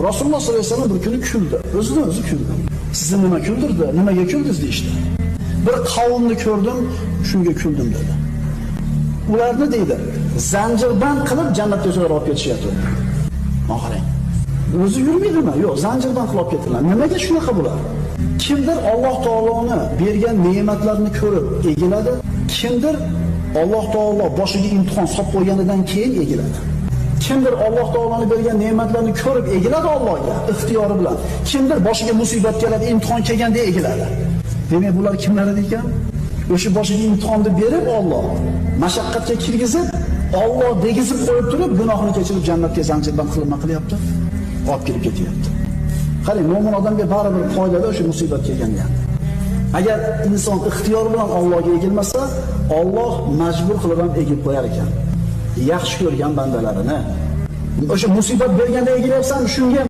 Rasululloh sollallohu alayhi vasallam bir kuni kuldi. O'zidan o'zi kuldi. Sizni nima kuldirdi? Nimaga kuldingiz deydi. Bir qavmni ko'rdim, shunga kuldim dedi. Ularni deydi, zanjirband qilib jannatga o'zlari olib ketishyapti. Qarang. O'zi yurmaydimi? Yo'q, zanjirband qilib ketiladi. Nimaga shunaqa bo'ladi? Kimdir Alloh taoloni bergan ne'matlarni ko'rib egiladi, kimdir Alloh taolo boshiga imtihon solib qo'yganidan keyin egiladi. Kimdir Alloh taoloni bergan ne'matlarni ko'rib egiladi Allohga ixtiyori bilan. Kimdir boshiga musibat keladi, imtihon kelganda egiladi. Demak, bular kimlar ekan? O'sha boshiga imtihonni berib Alloh mashaqqatga kirgizib, Alloh degizib qo'yib turib, gunohini kechirib jannatga zanjirband qilib nima qilyapti? Olib kelib ketyapti. Qarang, mo'min odamga baribir foydada o'sha musibat kelganda ham. Agar inson ixtiyori bilan Allohga egilmasa, Alloh majbur qilib ham egib qo'yar ekan. Yaxshi ko'rgan bandalarini. O'sha musibat berganda egilyapsan, shunga